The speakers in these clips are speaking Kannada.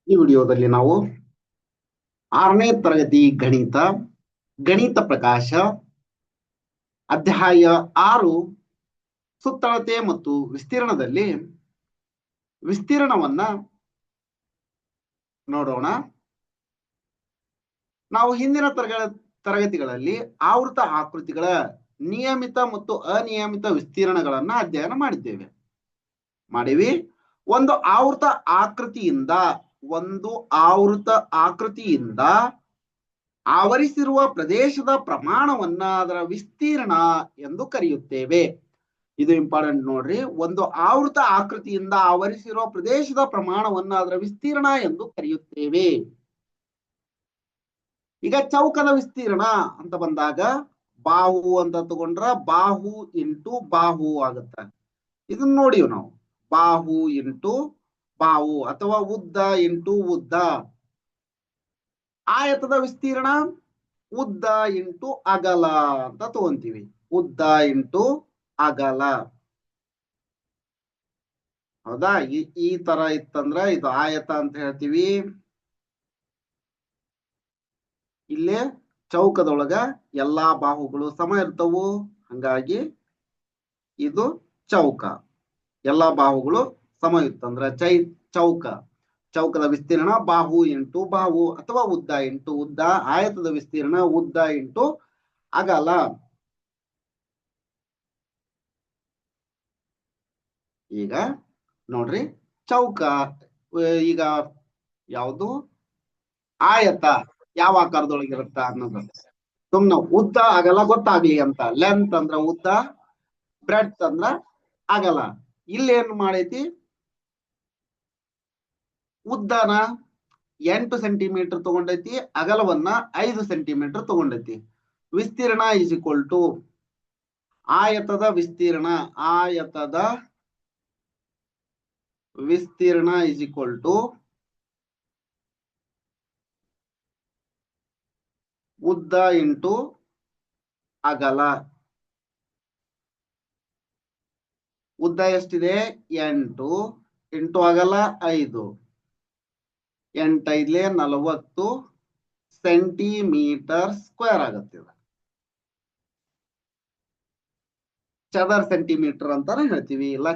ಈ ವಿಡಿಯೋದಲ್ಲಿ ನಾವು 6ನೇ ತರಗತಿ ಗಣಿತ ಪ್ರಕಾಶ ಅಧ್ಯಾಯ 6 ಸುತ್ತಳತೆ ಮತ್ತು ವಿಸ್ತೀರ್ಣದಲ್ಲಿ ವಿಸ್ತೀರ್ಣವನ್ನ ನೋಡೋಣ. ನಾವು ಹಿಂದಿನ ತರಗತಿಗಳಲ್ಲಿ ಆವೃತ ಆಕೃತಿಗಳ ನಿಯಮಿತ ಮತ್ತು ಅನಿಯಮಿತ ವಿಸ್ತೀರ್ಣಗಳನ್ನ ಅಧ್ಯಯನ ಮಾಡಿದ್ದೇವೆ. ಒಂದು ಆವೃತ ಆಕೃತಿಯಿಂದ ಆವರಿಸಿರುವ ಪ್ರದೇಶದ ಪ್ರಮಾಣವನ್ನ ಅದರ ವಿಸ್ತೀರ್ಣ ಎಂದು ಕರೆಯುತ್ತೇವೆ. ಇದು ಇಂಪಾರ್ಟೆಂಟ್ ನೋಡ್ರಿ. ಒಂದು ಆವೃತ ಆಕೃತಿಯಿಂದ ಆವರಿಸಿರುವ ಪ್ರದೇಶದ ಪ್ರಮಾಣವನ್ನ ಅದರ ವಿಸ್ತೀರ್ಣ ಎಂದು ಕರೆಯುತ್ತೇವೆ. ಈಗ ಚೌಕದ ವಿಸ್ತೀರ್ಣ ಅಂತ ಬಂದಾಗ ಬಾಹು ಅಂತ ತಗೊಂಡ್ರ ಬಾಹು ಇಂಟು ಬಾಹು ಆಗುತ್ತೆ. ಇದನ್ನ ನೋಡಿ ನಾವು ಬಾಹು ಇಂಟು ಬಾಹು ಅಥವಾ ಉದ್ದ ಇಂಟು ಉದ್ದ. ಆಯತದ ವಿಸ್ತೀರ್ಣ ಉದ್ದ ಇಂಟು ಅಗಲ ಅಂತ ತಗೊಂತೀವಿ. ಉದ್ದ ಇಂಟು ಅಗಲ. ಹೌದಾ? ಈ ತರ ಇತ್ತಂದ್ರ ಇದು ಆಯತ ಅಂತ ಹೇಳ್ತೀವಿ. ಇಲ್ಲೇ ಚೌಕದೊಳಗ ಎಲ್ಲಾ ಬಾಹುಗಳು ಸಮ ಇರ್ತವು, ಹಂಗಾಗಿ ಇದು ಚೌಕ. ಎಲ್ಲಾ ಬಾಹುಗಳು ಸಮ ಇತ್ತಂದ್ರ ಚೌಕ. ಚೌಕದ ವಿಸ್ತೀರ್ಣ ಬಾಹು ಇಂಟು ಬಾಹು ಅಥವಾ ಉದ್ದ ಇಂಟು ಉದ್ದ. ಆಯತದ ವಿಸ್ತೀರ್ಣ ಉದ್ದ ಇಂಟು ಅಗಲ. ಈಗ ನೋಡ್ರಿ, ಚೌಕ ಈಗ ಯಾವುದು ಆಯತ ಯಾವ ಆಕಾರದೊಳಗಿರುತ್ತ ಅನ್ನೋದು ಸುಮ್ನ ಉದ್ದ ಅಗಲ ಗೊತ್ತಾಗ್ಲಿ ಅಂತ. ಲೆಂತ್ ಅಂದ್ರ ಉದ್ದ, ಬ್ರೆಡ್ತ್ ಅಂದ್ರ ಅಗಲ. ಇಲ್ಲೇನ್ ಮಾಡೈತಿ, ಉದ್ದನ 8 ಸೆಂಟಿಮೀಟರ್ ತಗೊಂಡೈತಿ, ಅಗಲವನ್ನ 5 ಸೆಂಟಿಮೀಟರ್ ತಗೊಂಡೈತಿ. ವಿಸ್ತೀರ್ಣ ಇಸ್ ಈಕ್ವಲ್ ಟು ಆಯತದ ವಿಸ್ತೀರ್ಣ ಇಸ್ ಈಕ್ವಲ್ ಟು ಉದ್ದ ಇಂಟು ಅಗಲ. ಉದ್ದ ಎಷ್ಟಿದೆ? 8 ಇಂಟು ಅಗಲ 5. 8 5 40 ಸೆಂಟಿಮೀಟರ್ ಸ್ಕ್ವೇರ್ ಆಗುತ್ತೆ. ಚದರ ಸೆಂಟಿಮೀಟರ್ ಅಂತಾನೆ ಹೇಳ್ತೀವಿ, ಇಲ್ಲ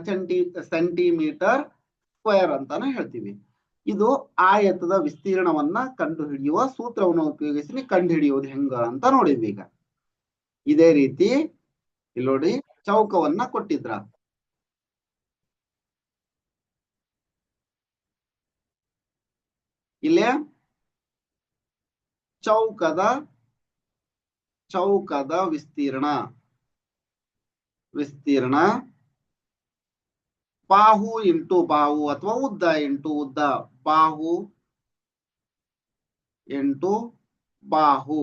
ಸೆಂಟಿಮೀಟರ್ ಸ್ಕ್ವೇರ್ ಅಂತಾನೆ ಹೇಳ್ತೀವಿ. ಇದು ಆಯತದ ವಿಸ್ತೀರ್ಣವನ್ನ ಕಂಡುಹಿಡಿಯುವ ಸೂತ್ರವನ್ನು ಉಪಯೋಗಿಸಿ ಕಂಡುಹಿಡಿಯುವುದು ಹೆಂಗ ಅಂತ ನೋಡಿದ್ವಿ. ಈಗ ಇದೇ ರೀತಿ ಇಲ್ಲಿ ನೋಡಿ, ಚೌಕವನ್ನ ಕೊಟ್ಟಿದ್ರ. ಇಲ್ಲೇ ಚೌಕದ ವಿಸ್ತೀರ್ಣ ಬಾಹು ಇಂಟು ಬಾಹು ಅಥವಾ ಉದ್ದ ಇಂಟು ಉದ್ದ. ಬಾಹು ಇಂಟು ಬಾಹು.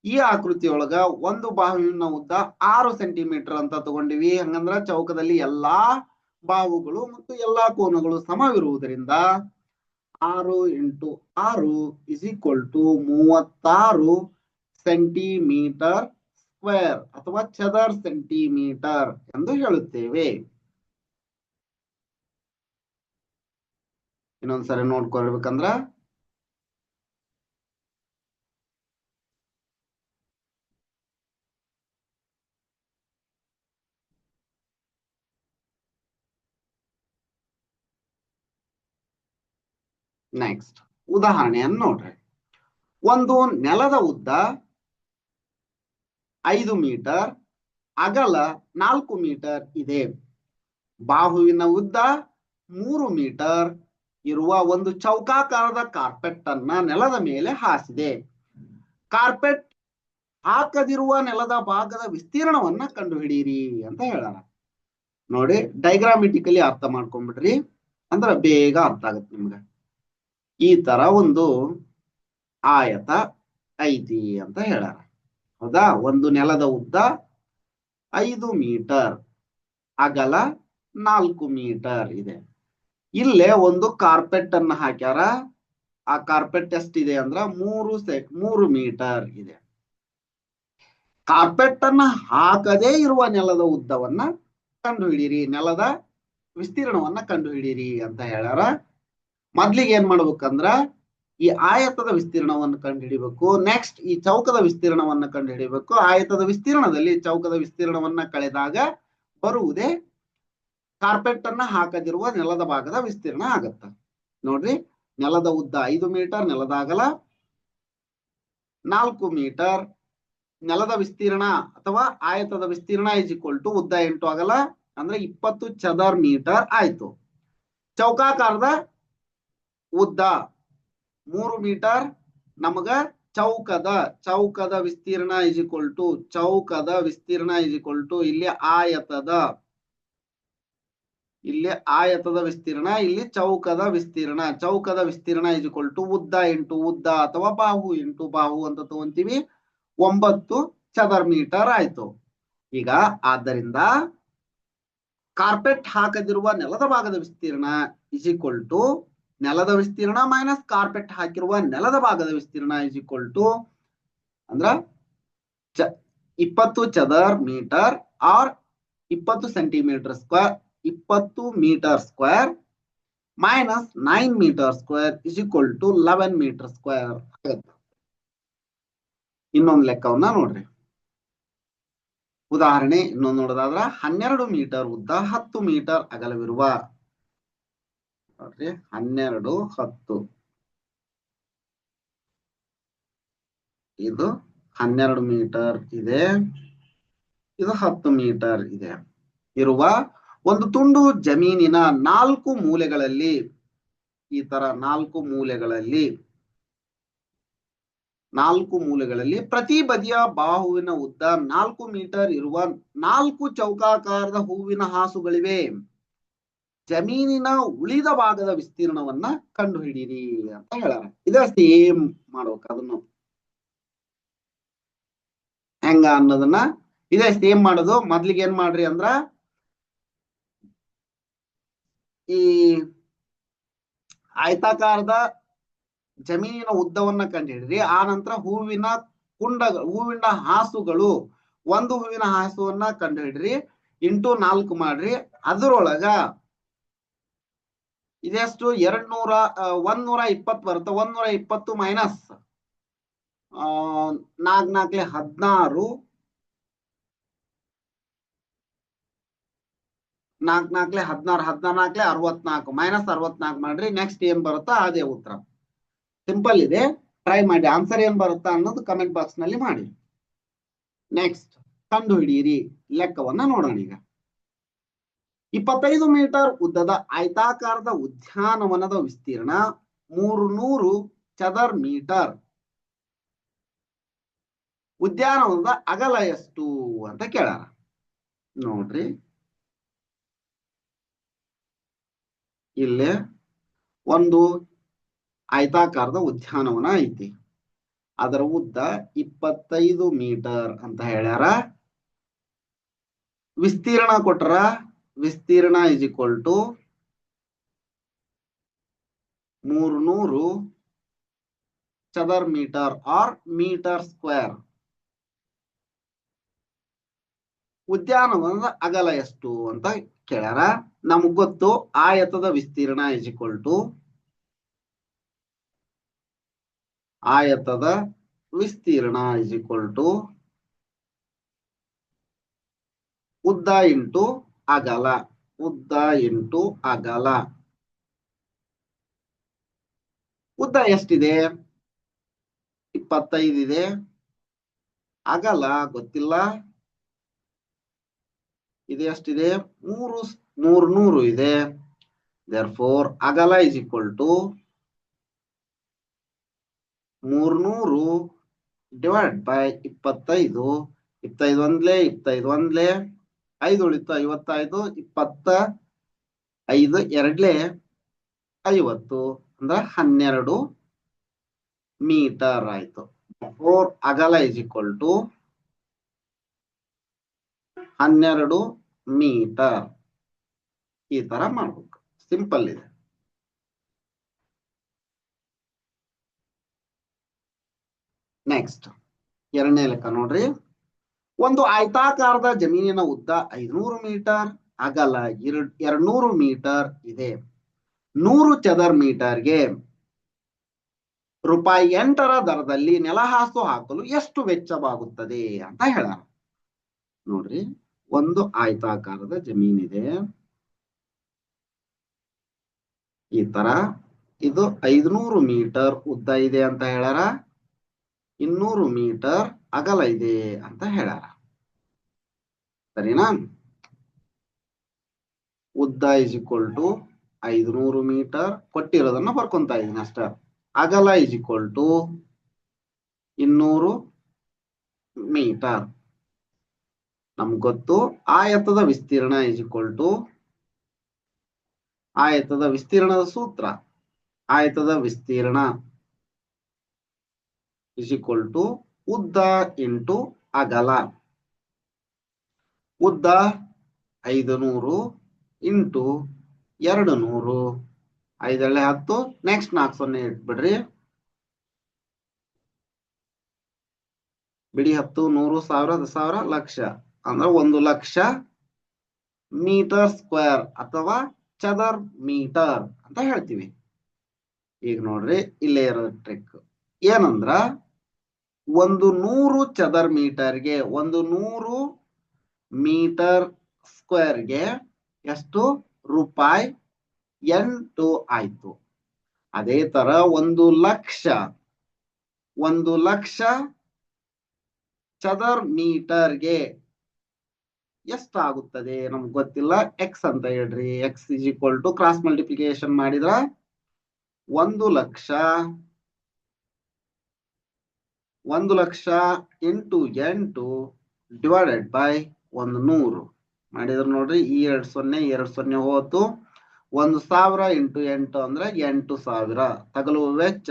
ಈ ಆಕೃತಿಯೊಳಗ ಒಂದು ಬಾಹುವಿನ ಉದ್ದ 6 ಸೆಂಟಿಮೀಟರ್ ಅಂತ ತಗೊಂಡಿವಿ. ಹಂಗಂದ್ರ ಚೌಕದಲ್ಲಿ ಎಲ್ಲಾ ಬಾಹುಗಳು ಮತ್ತು ಎಲ್ಲಾ ಕೋನಗಳು ಸಮವಿರುವುದರಿಂದ 6 into 6 is equal to 36 centimetre square ಅಥವಾ ಚದರ್ ಸೆಂಟಿಮೀಟರ್ ಎಂದು ಹೇಳುತ್ತೇವೆ. ಇನ್ನೊಂದ್ಸರಿ ನೋಡ್ಕೊಳ್ಬೇಕಂದ್ರ ನೆಕ್ಸ್ಟ್ ಉದಾಹರಣೆಯನ್ನು ನೋಡ್ರಿ. ಒಂದು ನೆಲದ ಉದ್ದ 5 ಮೀಟರ್, ಅಗಲ 4 ಮೀಟರ್ ಇದೆ. ಬಾಹುವಿನ ಉದ್ದ 3 ಮೀಟರ್ ಇರುವ ಒಂದು ಚೌಕಾಕಾರದ ಕಾರ್ಪೆಟ್ ಅನ್ನ ನೆಲದ ಮೇಲೆ ಹಾಸಿದೆ. ಕಾರ್ಪೆಟ್ ಹಾಕದಿರುವ ನೆಲದ ಭಾಗದ ವಿಸ್ತೀರ್ಣವನ್ನ ಕಂಡುಹಿಡಿಯಿರಿ ಅಂತ ಹೇಳಾರ. ನೋಡಿ, ಡೈಗ್ರಾಮಿಟಿಕಲಿ ಅರ್ಥ ಮಾಡ್ಕೊಂಡ್ಬಿಡ್ರಿ, ಅಂದ್ರ ಬೇಗ ಅರ್ಥ ಆಗತ್ತೆ ನಿಮ್ಗೆ. ಈ ತರ ಒಂದು ಆಯತ ಐತಿ ಅಂತ ಹೇಳಾರ. ಹೌದಾ? ಒಂದು ನೆಲದ ಉದ್ದ 5 ಮೀಟರ್, ಅಗಲ 4 ಮೀಟರ್ ಇದೆ. ಇಲ್ಲೇ ಒಂದು ಕಾರ್ಪೆಟ್ ಅನ್ನ ಹಾಕ್ಯಾರ. ಆ ಕಾರ್ಪೆಟ್ ಎಷ್ಟಿದೆ ಅಂದ್ರ 3 ಮೀಟರ್ ಇದೆ. ಕಾರ್ಪೆಟ್ ಅನ್ನ ಹಾಕದೇ ಇರುವ ನೆಲದ ಉದ್ದವನ್ನ ಕಂಡುಹಿಡಿಯಿರಿ, ನೆಲದ ವಿಸ್ತೀರ್ಣವನ್ನ ಕಂಡುಹಿಡಿಯಿರಿ ಅಂತ ಹೇಳ್ಯಾರ. ಮೊದ್ಲಿಗೆ ಏನ್ ಮಾಡ್ಬೇಕಂದ್ರ ಈ ಆಯತದ ವಿಸ್ತೀರ್ಣವನ್ನು ಕಂಡುಹಿಡಿಬೇಕು. ನೆಕ್ಸ್ಟ್ ಈ ಚೌಕದ ವಿಸ್ತೀರ್ಣವನ್ನು ಕಂಡುಹಿಡಿಬೇಕು. ಆಯತದ ವಿಸ್ತೀರ್ಣದಲ್ಲಿ ಚೌಕದ ವಿಸ್ತೀರ್ಣವನ್ನ ಕಳೆದಾಗ ಬರುವುದೇ ಕಾರ್ಪೆಟ್ ಅನ್ನ ಹಾಕದಿರುವ ನೆಲದ ಭಾಗದ ವಿಸ್ತೀರ್ಣ ಆಗತ್ತ. ನೋಡ್ರಿ, ನೆಲದ ಉದ್ದ 5 ಮೀಟರ್, ನೆಲದ ಅಗಲ 4 ಮೀಟರ್, ನೆಲದ ವಿಸ್ತೀರ್ಣ ಅಥವಾ ಆಯತದ ವಿಸ್ತೀರ್ಣ ಇಸ್ ಈಕ್ವಲ್ ಟು ಉದ್ದ 8 ಅಗಲ ಅಂದ್ರೆ 20 ಚದರ ಮೀಟರ್ ಆಯ್ತು. ಚೌಕಾಕಾರದ ಉದ್ದ 3 ಮೀಟರ್, ನಮಗ ಚೌಕದ ವಿಸ್ತೀರ್ಣ ಇಸ್ ಈಕ್ವಲ್ ಟು ಚೌಕದ ವಿಸ್ತೀರ್ಣ ಇಸ್ ಈಕ್ವಲ್ ಟು ಇಲ್ಲಿ ಆಯತದ ವಿಸ್ತೀರ್ಣ, ಇಲ್ಲಿ ಚೌಕದ ವಿಸ್ತೀರ್ಣ ಇಸ್ ಈಕ್ವಲ್ ಟು ಉದ್ದ ಇಂಟು ಉದ್ದ ಅಥವಾ ಬಾಹು ಇಂಟು ಬಾಹು ಅಂತ ತಗೊಂತೀವಿ. 9 ಚದರ ಮೀಟರ್ ಆಯ್ತು. ಈಗ ಆದ್ದರಿಂದ ಕಾರ್ಪೆಟ್ ಹಾಕದಿರುವ ನೆಲದ ಭಾಗದ ವಿಸ್ತೀರ್ಣ ಇಸ್ ಈಕ್ವಲ್ ಟು ನೆಲದ ವಿಸ್ತೀರ್ಣ ಮೈನಸ್ ಕಾರ್ಪೆಟ್ ಹಾಕಿರುವ ನೆಲದ ಭಾಗದ ವಿಸ್ತೀರ್ಣ ಇಸ್ ಈಕ್ವಲ್ ಟು ಅಂದ್ರ 20 ಚದರ metre or 20 centimetre square, 20 metre square minus 9 metre square is equal to 11 metre square ಆಗುತ್ತೆ. ಇನ್ನೊಂದು ಲೆಕ್ಕವನ್ನ ನೋಡ್ರಿ. ಉದಾಹರಣೆ ಇನ್ನೊಂದು ನೋಡೋದಾದ್ರ 12 ಮೀಟರ್ ಉದ್ದ 10 ಮೀಟರ್ ಅಗಲವಿರುವ ನೋಡ್ರಿ 12 10 ಇದು 12 ಮೀಟರ್ ಇದೆ, ಇದು 10 ಮೀಟರ್ ಇದೆ ಇರುವ ಒಂದು ತುಂಡು ಜಮೀನಿನ 4 ಮೂಲೆಗಳಲ್ಲಿ, ಈ ತರ 4 ಮೂಲೆಗಳಲ್ಲಿ ಪ್ರತಿ ಬದಿಯ ಬಾಹುವಿನ ಉದ್ದ 4 ಮೀಟರ್ ಇರುವ 4 ಚೌಕಾಕಾರದ ಹೂವಿನ ಹಾಸುಗಳಿವೆ. ಜಮೀನಿನ ಉಳಿದ ಭಾಗದ ವಿಸ್ತೀರ್ಣವನ್ನ ಕಂಡುಹಿಡಿಯಿರಿ ಅಂತ ಹೇಳ್ಯಾರ. ಇದೇ ಸೇಮ್ ಮಾಡ್ಬೇಕು. ಅದನ್ನು ಹೆಂಗ ಅನ್ನೋದನ್ನ ಇದೇ ಸೇಮ್ ಮಾಡೋದು. ಮೊದ್ಲಿಗೆ ಏನ್ ಮಾಡ್ರಿ ಅಂದ್ರ ಈ ಆಯತಾಕಾರದ ಜಮೀನಿನ ಉದ್ದವನ್ನ ಕಂಡುಹಿಡಿದ್ರಿ. ಆ ನಂತರ ಹೂವಿನ ಹಾಸುಗಳು, ಒಂದು ಹೂವಿನ ಹಾಸುವನ್ನ ಕಂಡುಹಿಡ್ರಿ, ಇಂಟು 4 ಮಾಡ್ರಿ. ಅದರೊಳಗ ಇದೆಷ್ಟು 120 ಬರುತ್ತೆ. 120 ಮೈನಸ್ 4 4 16, 4 4 16, 16 64 ಮೈನಸ್ 64 ಮಾಡ್ರಿ. ನೆಕ್ಸ್ಟ್ ಏನ್ ಬರುತ್ತಾ ಅದೇ ಉತ್ತರ. ಸಿಂಪಲ್ ಇದೆ, ಟ್ರೈ ಮಾಡಿ. ಆನ್ಸರ್ ಏನ್ ಬರುತ್ತಾ ಅನ್ನೋದು ಕಮೆಂಟ್ ಬಾಕ್ಸ್ ನಲ್ಲಿ ಮಾಡಿ. ನೆಕ್ಸ್ಟ್ ಕಂಡು ಹಿಡಿಯಿರಿ. ಲೆಕ್ಕವನ್ನ ನೋಡೋಣ. ಈಗ 25 ಮೀಟರ್ ಉದ್ದದ ಆಯತಾಕಾರದ ಉದ್ಯಾನವನದ ವಿಸ್ತೀರ್ಣ 300 ಚದರ ಮೀಟರ್. ಉದ್ಯಾನವನದ ಅಗಲ ಎಷ್ಟು ಅಂತ ಕೇಳಾರ. ನೋಡ್ರಿ, ಇಲ್ಲೇ ಒಂದು ಆಯತಾಕಾರದ ಉದ್ಯಾನವನ ಐತಿ. ಅದರ ಉದ್ದ 25 ಮೀಟರ್ ಅಂತ ಹೇಳ್ಯಾರ. ವಿಸ್ತೀರ್ಣ ಕೊಟ್ರ, ವಿಸ್ತೀರ್ಣ ಇಸ್ ಈಕ್ವಲ್ ಟು 300 ಚದರ ಮೀಟರ್ ಆರ್ ಮೀಟರ್ ಸ್ಕ್ವೇರ್. ಉದ್ಯಾನವನದ ಅಗಲ ಎಷ್ಟು ಅಂತ ಕೇಳ್ಯಾರ. ನಮಗ್ ಗೊತ್ತು ಆಯತದ ವಿಸ್ತೀರ್ಣ ಇಸ್ ಈಕ್ವಲ್ ಟು ಉದ್ದ ಇಂಟು ಅಗಲ. ಉದ್ದ ಎಷ್ಟಿದೆ? 25 ಇದೆ. ಅಗಲ ಗೊತ್ತಿಲ್ಲ. ಇದು ಎಷ್ಟಿದೆ? 300 ಇದೆ. ದೇರ್ಫೋರ್ ಅಗಲ is equal to 300 divide by 25. 25 ಒಂದ್ಲೆ 5 ಉಳಿತು 55, 25 ಎರಡ್ಲೆ 50 ಅಂದ್ರೆ 12 ಮೀಟರ್ ಆಯ್ತು. ಅಗಲ ಇಸ್ ಈಕ್ವಲ್ ಟು 12 ಮೀಟರ್. ಈ ತರ ಮಾಡ್ಬೇಕು. ಸಿಂಪಲ್ ಇದೆ. ನೆಕ್ಸ್ಟ್ ಎರಡನೇ ಲೆಕ್ಕ ನೋಡ್ರಿ. ಒಂದು ಆಯತಾಕಾರದ ಜಮೀನಿನ ಉದ್ದ 500 ಮೀಟರ್, ಅಗಲ 200 ಮೀಟರ್ ಇದೆ. 100 ಚದರ್ ಮೀಟರ್ಗೆ ರೂಪಾಯಿ 8 ದರದಲ್ಲಿ ನೆಲಹಾಸು ಹಾಕಲು ಎಷ್ಟು ವೆಚ್ಚವಾಗುತ್ತದೆ ಅಂತ ಹೇಳಾರ. ನೋಡ್ರಿ, ಒಂದು ಆಯತಾಕಾರದ ಜಮೀನಿದೆ, ಈ ತರ ಇದು 500 ಮೀಟರ್ ಉದ್ದ ಇದೆ ಅಂತ ಹೇಳಾರ, 200 ಮೀಟರ್ ಅಗಲ ಇದೆ ಅಂತ ಹೇಳಾರ. ಸರಿನಾ? ಉದ್ದ ಇಸ್ ಈಕ್ವಲ್ ಟು 500 ಮೀಟರ್ ಕೊಟ್ಟಿರೋದನ್ನ ಬರ್ಕೊಂತ ಇದೀನಿ ಅಷ್ಟ. ಅಗಲ ಇಸ್ ಈಕ್ವಲ್ ಟು 200 ಮೀಟರ್. ನಮ್ಗೆ ಗೊತ್ತು ಆಯತದ ವಿಸ್ತೀರ್ಣ ಇಸ್ ಈಕ್ವಲ್ ಟು ಆಯತದ ವಿಸ್ತೀರ್ಣದ ಸೂತ್ರ. ಆಯತದ ವಿಸ್ತೀರ್ಣ ಇಸ್ ಈಕ್ವಲ್ ಟು ಉದ್ದ ಇಂಟು ಅಗಲ. ಉದ್ದ 500 ಇಂಟು 200, 5 10, ನೆಕ್ಸ್ಟ್ 4 0 ಇಟ್ಬಿಡ್ರಿ. ಬಿಡಿ 10, 100, 1000, 1000, ಲಕ್ಷ ಅಂದ್ರೆ 1,00,000 ಮೀಟರ್ ಸ್ಕ್ವೇರ್ ಅಥವಾ ಚದರ್ ಮೀಟರ್ ಅಂತ ಹೇಳ್ತೀವಿ. ಈಗ ನೋಡ್ರಿ, ಇಲ್ಲೇ ಇರೋದು ಟ್ರಿಕ್ ಏನಂದ್ರ, 100 ಚದರ್ ಮೀಟರ್ಗೆ 100 ಮೀಟರ್ ಸ್ಕ್ವೇರ್ಗೆ ಎಷ್ಟು? ರೂಪಾಯಿ 8 ಆಯ್ತು. ಅದೇ ತರ 1,00,000 ಚದರ್ ಮೀಟರ್ಗೆ ಎಷ್ಟಾಗುತ್ತದೆ ನಮ್ಗೆ ಗೊತ್ತಿಲ್ಲ. ಎಕ್ಸ್ ಅಂತ ಹೇಳ್ರಿ. X is equal to cross multiplication ಮಾಡಿದ್ರ 1,00,000 ಇಂಟು 8 ಡಿವೈಡೆಡ್ ಬೈ 100 ಮಾಡಿದ್ರೆ ನೋಡ್ರಿ, ಈ 2 0 ಹೋತು. 1,000 ಇಂಟು 8 ಅಂದ್ರೆ 8,000. ತಗಲುವ ವೆಚ್ಚ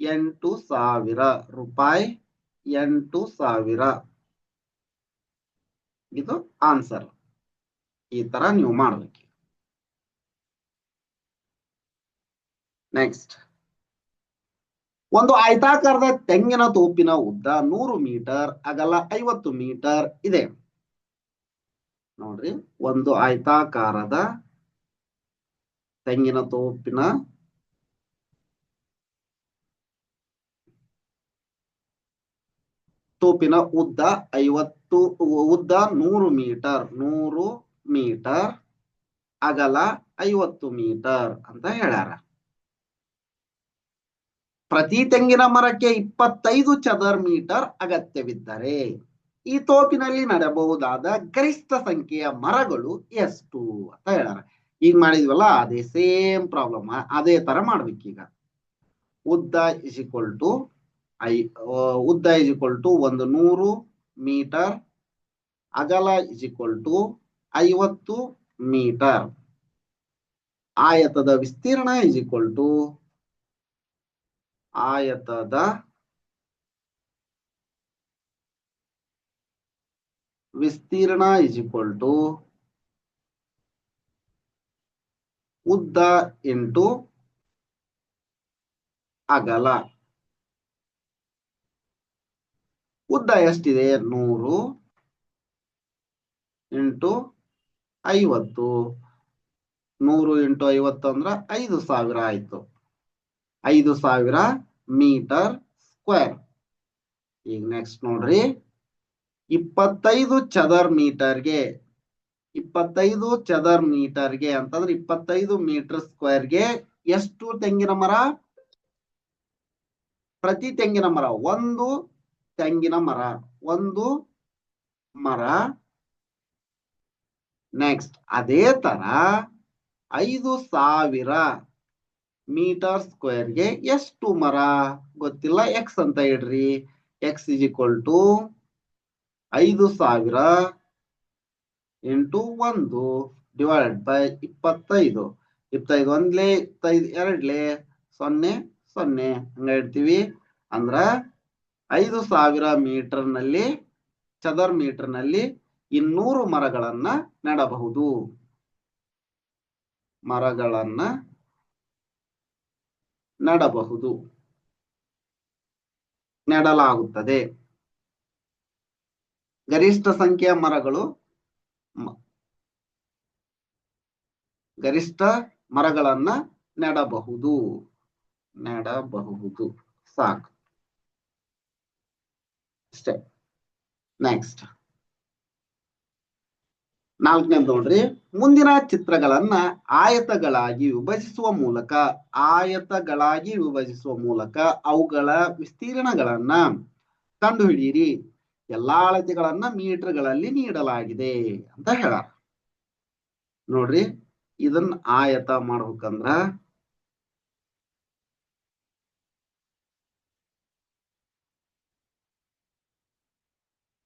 8,000 ರೂಪಾಯಿ. 8,000 ಇದು ಆನ್ಸರ್. ಈ ತರ ನೀವು ಮಾಡ್ಬೇಕು. ನೆಕ್ಸ್ಟ್, ಒಂದು ಆಯತಾಕಾರದ ತೆಂಗಿನ ತೋಪಿನ ಉದ್ದ 100 ಮೀಟರ್, ಅಗಲ 50 ಮೀಟರ್ ಇದೆ. ನೋಡ್ರಿ, ಒಂದು ಆಯತಾಕಾರದ ತೆಂಗಿನ ತೋಪಿನ ಉದ್ದ 100 ಮೀಟರ್, 100 ಮೀಟರ್, ಅಗಲ 50 ಮೀಟರ್ ಅಂತ ಹೇಳ್ಯಾರ. ಪ್ರತಿ ತೆಂಗಿನ ಮರಕ್ಕೆ 25 ಚದರ್ ಮೀಟರ್ ಅಗತ್ಯವಿದ್ದರೆ ಈ ತೋಪಿನಲ್ಲಿ ನಡೆಯಬಹುದಾದ ಗರಿಷ್ಠ ಸಂಖ್ಯೆಯ ಮರಗಳು ಎಷ್ಟು ಅಂತ ಹೇಳ್ಯಾರ. ಈಗ ಮಾಡಿದ್ವಲ್ಲ, ಅದೇ ಸೇಮ್ ಪ್ರಾಬ್ಲಮ್, ಅದೇ ತರ ಮಾಡ್ಬೇಕೀಗ. ಉದ್ದ ಇಸ್ ಈಕ್ವಲ್ ಟು 100 ಮೀಟರ್, ಅಗಲ ಇಸ್ ಈಕ್ವಲ್ ಟು 50 ಮೀಟರ್. ಆಯತದ ವಿಸ್ತೀರ್ಣ ಇಸ್ ಈಕ್ವಲ್ ಟು ಆಯತದ ವಿಸ್ತೀರ್ಣ ಇಸ್ ಈಕ್ವಲ್ ಟು ಉದ್ದ ಇಂಟು ಅಗಲ. ಉದ್ದ ಎಷ್ಟಿದೆ? 100 ಇಂಟು 50. 100 ಇಂಟು 50 ಅಂದ್ರೆ 5,000 ಆಯ್ತು. 5,000 ಮೀಟರ್ ಸ್ಕ್ವೇರ್. ಈಗ ನೆಕ್ಸ್ಟ್ ನೋಡ್ರಿ, 25 ಚದರ್ ಮೀಟರ್ಗೆ 25 ಚದರ್ ಮೀಟರ್ಗೆ ಅಂತಂದ್ರೆ 25 ಮೀಟರ್ ಸ್ಕ್ವೇರ್ಗೆ ಎಷ್ಟು ತೆಂಗಿನ ಮರ? ಪ್ರತಿ ತೆಂಗಿನ ಮರ ಒಂದು ತೆಂಗಿನ ಮರ, ಒಂದು ಮರ. ನೆಕ್ಸ್ಟ್ ಅದೇ ತರ 5,000 ಮೀಟರ್ ಸ್ಕ್ವೇರ್ಗೆ ಎಷ್ಟು ಮರ? ಗೊತ್ತಿಲ್ಲ, ಎಕ್ಸ್ ಅಂತ ಇಡ್ರಿ. X is equal to 5,000 into 1 divided by 25. 25 ಒಂದ್ಲೆ, 25 ಎರಡ್ಲೆ, 0 0 ಹಂಗ ಇಡ್ತೀವಿ. ಅಂದ್ರ 5,000 ಮೀಟರ್ ನಲ್ಲಿ, ಚದರ್ ಮೀಟರ್ ನಲ್ಲಿ 200 ಮರಗಳನ್ನ ನೆಡಬಹುದು. ನೆಡಲಾಗುತ್ತದೆ. ಗರಿಷ್ಠ ಮರಗಳನ್ನ ನೆಡಬಹುದು. ನೆಡಬಹುದು ಸಾಕು ಅಷ್ಟೇ. ನೆಕ್ಸ್ಟ್ 4ನೇದು ನೋಡ್ರಿ, ಮುಂದಿನ ಚಿತ್ರಗಳನ್ನ ಆಯತಗಳಾಗಿ ವಿಭಜಿಸುವ ಮೂಲಕ ಅವುಗಳ ವಿಸ್ತೀರ್ಣಗಳನ್ನ ಕಂಡುಹಿಡಿಯಿರಿ. ಎಲ್ಲಾ ಅಳತೆಗಳನ್ನ ಮೀಟರ್ಗಳಲ್ಲಿ ನೀಡಲಾಗಿದೆ ಅಂತ ಹೇಳ. ನೋಡ್ರಿ, ಇದನ್ನ ಆಯತ ಮಾಡ್ಬೇಕಂದ್ರ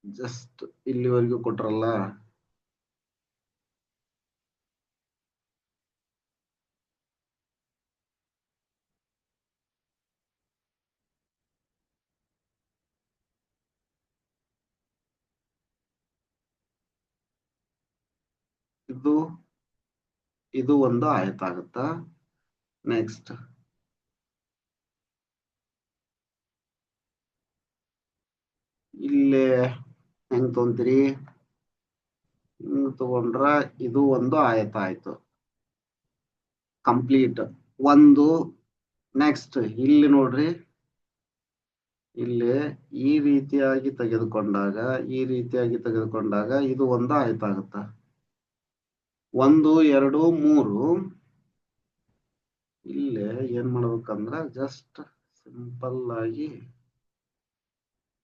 ಜಸ್ಟ್ ಇಲ್ಲಿವರೆಗೂ ಕೊಟ್ರಲ್ಲ, ಇದು ಒಂದು ಆಯತ ಆಗುತ್ತಾ. ನೆಕ್ಸ್ಟ್ ಇಲ್ಲೇ ಹೆಂಗ್ ತೊಗೊಂತೀರಿ, ಹಿಂಗ್ ತಗೊಂಡ್ರ ಇದು ಒಂದು ಆಯತ ಆಯ್ತು ಕಂಪ್ಲೀಟ್ ಒಂದು. ನೆಕ್ಸ್ಟ್ ಇಲ್ಲಿ ನೋಡ್ರಿ, ಇಲ್ಲಿ ಈ ರೀತಿಯಾಗಿ ತೆಗೆದುಕೊಂಡಾಗ ಇದು ಒಂದು ಆಯತ ಆಗುತ್ತ. 1 2 3 ಇಲ್ಲೇ ಏನ್ ಮಾಡ್ಬೇಕಂದ್ರ ಜಸ್ಟ್ ಸಿಂಪಲ್ ಆಗಿ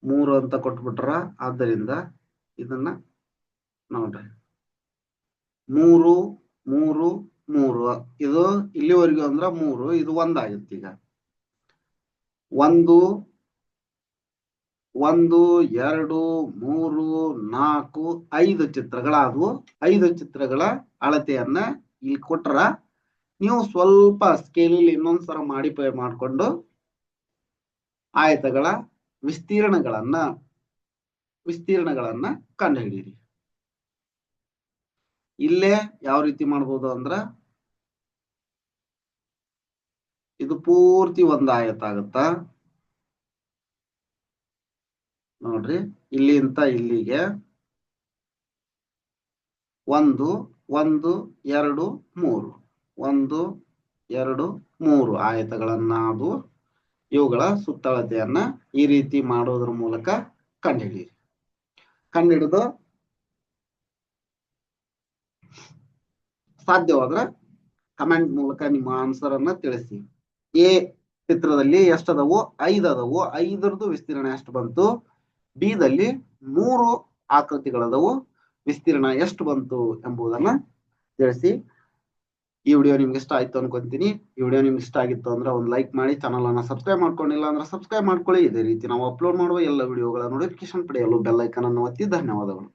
3 ಅಂತ ಕೊಟ್ಬಿಟ್ರ. ಆದ್ದರಿಂದ ಇದನ್ನ ನೋಡ್ರಿ 3 3 3 ಇದು ಇಲ್ಲಿವರೆಗೂ ಅಂದ್ರ 3, ಇದು 1 ಆಗಿತ್ತು. ಈಗ 1 1 2 3 4 5 ಚಿತ್ರಗಳಾದವು. 5 ಚಿತ್ರಗಳ ಅಳತೆಯನ್ನ ಇಲ್ಲಿ ಕೊಟ್ರ ನೀವು ಸ್ವಲ್ಪ ಸ್ಕೇಲಲ್ಲಿ ಇನ್ನೊಂದ್ಸಲ ಮಾಡಿಫೈ ಮಾಡಿಕೊಂಡು ಆಯತಗಳ ವಿಸ್ತೀರ್ಣಗಳನ್ನ ಕಂಡುಹಿಡಿಯಿರಿ. ಇಲ್ಲೇ ಯಾವ ರೀತಿ ಮಾಡ್ಬೋದು ಅಂದ್ರ ಇದು ಪೂರ್ತಿ ಒಂದು ಆಯತ ಆಗುತ್ತಾ. ನೋಡ್ರಿ, ಇಲ್ಲಿಂದ ಇಲ್ಲಿಗೆ 1 1 2 3 1 2 3 ಆಯತಗಳನ್ನ ಅದು ಇವುಗಳ ಸುತ್ತಳತೆಯನ್ನ ಈ ರೀತಿ ಮಾಡೋದ್ರ ಮೂಲಕ ಕಂಡುಹಿಡಿಯಿರಿ. ಕಂಡುಹಿಡಿದು ಸಾಧ್ಯವಾದ್ರ ಕಮೆಂಟ್ ಮೂಲಕ ನಿಮ್ಮ ಆನ್ಸರ್ ಅನ್ನ ತಿಳಿಸಿ. ಎ ಚಿತ್ರದಲ್ಲಿ ಎಷ್ಟದವು? 5 ಅದವು. 5ರದ್ದು ವಿಸ್ತೀರ್ಣ ಎಷ್ಟು ಬಂತು? ಬಿ ದಲ್ಲಿ 3 ಆಕೃತಿಗಳದವು, ವಿಸ್ತೀರ್ಣ ಎಷ್ಟು ಬಂತು ಎಂಬುದನ್ನ ತಿಳಿಸಿ. ಈ ವಿಡಿಯೋ ನಿಮ್ಗೆ ಇಷ್ಟ ಆಯ್ತು ಅನ್ಕೊಂತೀನಿ. ಈ ವಿಡಿಯೋ ನಿಮ್ಗೆ ಇಷ್ಟ ಆಗಿತ್ತು ಅಂದ್ರೆ ಒಂದು ಲೈಕ್ ಮಾಡಿ, ಚಾನಲ್ ಅನ್ನ ಸಬ್ಸ್ಕ್ರೈಬ್ ಮಾಡ್ಕೊಂಡಿಲ್ಲ ಅಂದ್ರೆ ಸಬ್ಸ್ಕ್ರೈಬ್ ಮಾಡ್ಕೊಳ್ಳಿ. ಇದೇ ರೀತಿ ನಾವು ಅಪ್ಲೋಡ್ ಮಾಡುವ ಎಲ್ಲ ವಿಡಿಯೋಗಳ ನೋಟಿಫಿಕೇಶನ್ ಪಡೆಯಲು ಬೆಲ್ ಐಕಾನ್ ಅನ್ನು ಒತ್ತಿ. ಧನ್ಯವಾದಗಳು.